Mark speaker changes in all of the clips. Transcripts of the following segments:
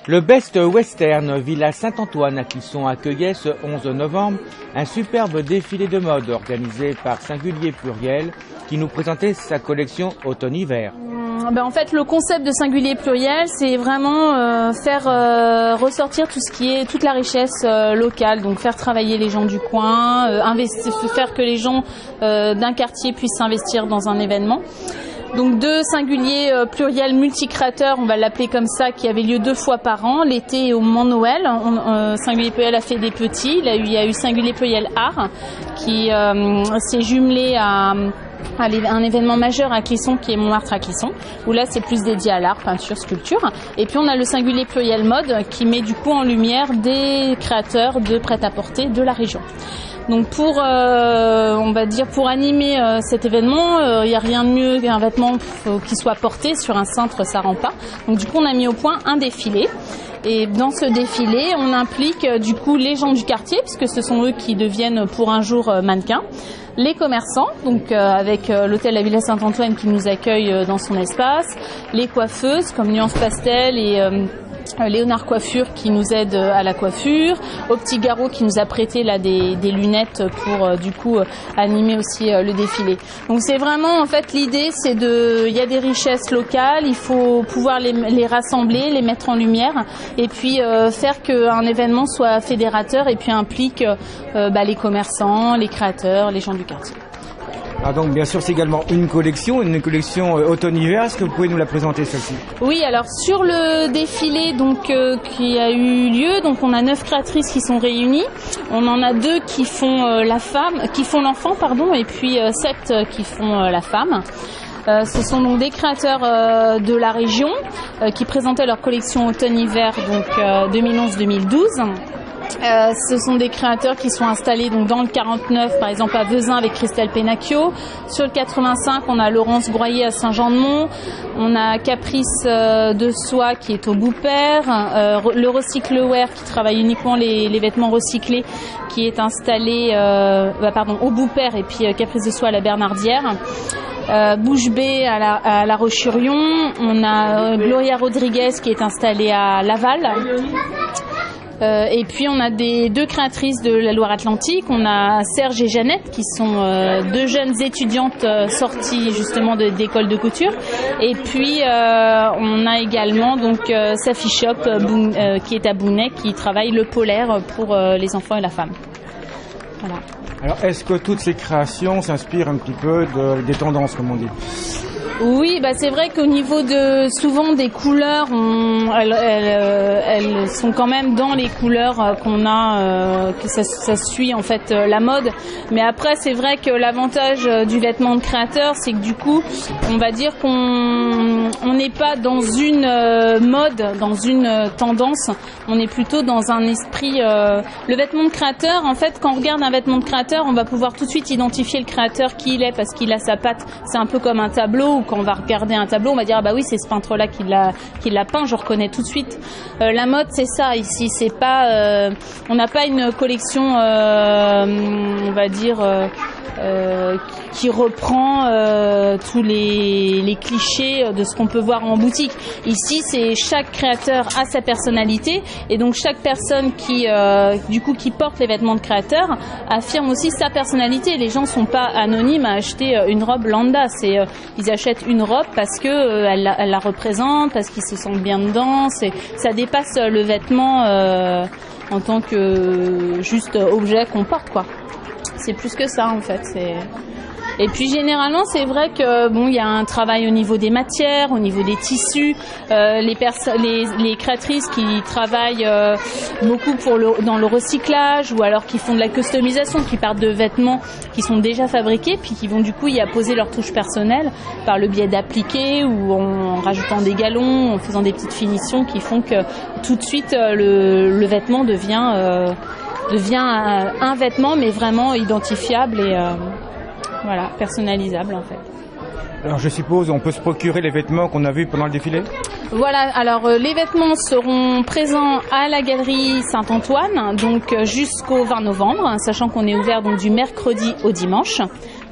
Speaker 1: Le Best Western Villa Saint-Antoine à Clisson accueillait ce 11 novembre un superbe défilé de mode organisé par Singulier Pluriel qui nous présentait sa collection automne-hiver.
Speaker 2: En fait, le concept de Singulier Pluriel, c'est vraiment faire ressortir toute la richesse locale, donc faire travailler les gens du coin, faire que les gens d'un quartier puissent s'investir dans un événement. Donc deux singuliers pluriels multicréateurs, on va l'appeler comme ça, qui avaient lieu 2 fois par an, l'été et au moment de Noël. Singulier Pluriel a fait des petits, il y a eu Singulier Pluriel Art qui s'est jumelé à un événement majeur à Clisson qui est Montmartre à Clisson, où là c'est plus dédié à l'art, peinture, sculpture. Et puis on a le Singulier Pluriel Mode qui met du coup en lumière des créateurs de prêt-à-porter de la région. Donc pour animer cet événement, il n'y a rien de mieux qu'un vêtement qui soit porté sur un cintre, ça rend pas. Donc du coup on a mis au point un défilé. Et dans ce défilé, on implique du coup les gens du quartier, puisque ce sont eux qui deviennent pour un jour mannequins, les commerçants, donc avec l'hôtel La Villa Saint-Antoine qui nous accueille dans son espace, les coiffeuses comme Nuance Pastel et Léonard Coiffure qui nous aide à la coiffure, au Petit Garot qui nous a prêté là des lunettes pour du coup animer aussi le défilé. Donc c'est vraiment en fait l'idée, c'est il y a des richesses locales, il faut pouvoir les rassembler, les mettre en lumière et puis faire qu'un événement soit fédérateur et puis implique les commerçants, les créateurs, les gens du quartier.
Speaker 1: Ah donc bien sûr c'est également une collection automne-hiver. Est-ce que vous pouvez nous la présenter celle-ci?
Speaker 2: Oui, alors sur le défilé qui a eu lieu, donc on a 9 créatrices qui sont réunies. On en a 2 qui font l'enfant et puis 7 qui font la femme. Ce sont donc des créateurs de la région qui présentaient leur collection automne-hiver donc 2011-2012. Ce sont des créateurs qui sont installés donc dans le 49, par exemple à Vezin avec Christelle Penacchio. Sur le 85, on a Laurence Groyer à Saint-Jean-de-Mont. On a Caprice de Soie qui est au Boupère. Le Recycleware qui travaille uniquement les vêtements recyclés qui est installé au Boupère et puis Caprice de Soie à la Bernardière. Bouche Bée à la Roche-sur-Yon. On a Gloria Rodriguez qui est installée à Laval. Et puis on a 2 créatrices de la Loire-Atlantique, on a Serge et Jeannette qui sont 2 jeunes étudiantes sorties justement d'école de couture. Et puis on a également donc Safi Shop qui est à Bounet, qui travaille le polaire pour les enfants et la femme. Voilà.
Speaker 1: Alors est-ce que toutes ces créations s'inspirent un petit peu des tendances comme on dit?
Speaker 2: Oui, c'est vrai qu'au niveau souvent des couleurs, elles sont quand même dans les couleurs qu'on a, que ça suit en fait la mode. Mais après, c'est vrai que l'avantage du vêtement de créateur, c'est que du coup, on va dire qu'on n'est pas dans une mode, dans une tendance. On est plutôt dans un esprit. Le vêtement de créateur, en fait, quand on regarde un vêtement de créateur, on va pouvoir tout de suite identifier le créateur qui il est parce qu'il a sa patte. C'est un peu comme un tableau. Quand on va regarder un tableau, on va dire ah bah oui c'est ce peintre-là qui l'a peint, je reconnais tout de suite. La mode c'est ça ici, c'est pas, on n'a pas une collection, on va dire qui reprend tous les clichés de ce qu'on peut voir en boutique. Ici c'est chaque créateur a sa personnalité et donc chaque personne qui porte les vêtements de créateur affirme aussi sa personnalité. Les gens sont pas anonymes à acheter une robe lambda, ils achètent une robe parce que elle la représente, parce qu'ils se sentent bien dedans. Ça dépasse le vêtement en tant que juste objet qu'on porte, quoi. C'est plus que ça en fait. Et puis généralement c'est vrai que il y a un travail au niveau des matières, au niveau des tissus, les créatrices qui travaillent beaucoup dans le recyclage ou alors qui font de la customisation, qui partent de vêtements qui sont déjà fabriqués puis qui vont du coup y apposer leur touche personnelle par le biais d'appliquer ou en rajoutant des galons, en faisant des petites finitions qui font que tout de suite le vêtement devient un vêtement mais vraiment identifiable et personnalisable en fait.
Speaker 1: Alors je suppose on peut se procurer les vêtements qu'on a vus pendant le défilé?
Speaker 2: Voilà, alors les vêtements seront présents à la galerie Saint-Antoine, donc jusqu'au 20 novembre, sachant qu'on est ouvert donc du mercredi au dimanche.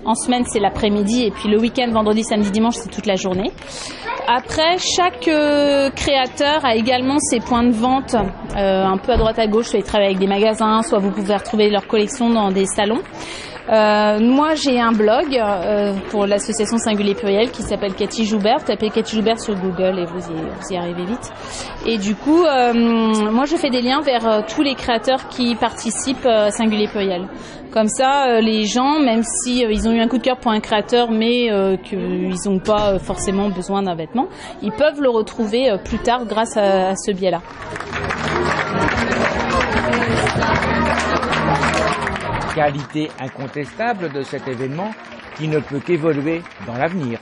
Speaker 2: En semaine, c'est l'après-midi, et puis le week-end, vendredi, samedi, dimanche, c'est toute la journée. Après, chaque créateur a également ses points de vente un peu à droite à gauche, soit ils travaillent avec des magasins, soit vous pouvez retrouver leur collection dans des salons. Moi, j'ai un blog pour l'association Singulier Pluriel qui s'appelle Cathy Joubert. Tapez Cathy Joubert sur Google et vous y arrivez vite. Et du coup, moi, je fais des liens vers tous les créateurs qui participent à Singulier Pluriel. Comme ça, les gens, même si ils ont eu un coup de cœur pour un créateur, mais qu'ils n'ont pas forcément besoin d'un vêtement, ils peuvent le retrouver plus tard grâce à ce biais-là.
Speaker 1: Qualité incontestable de cet événement qui ne peut qu'évoluer dans l'avenir.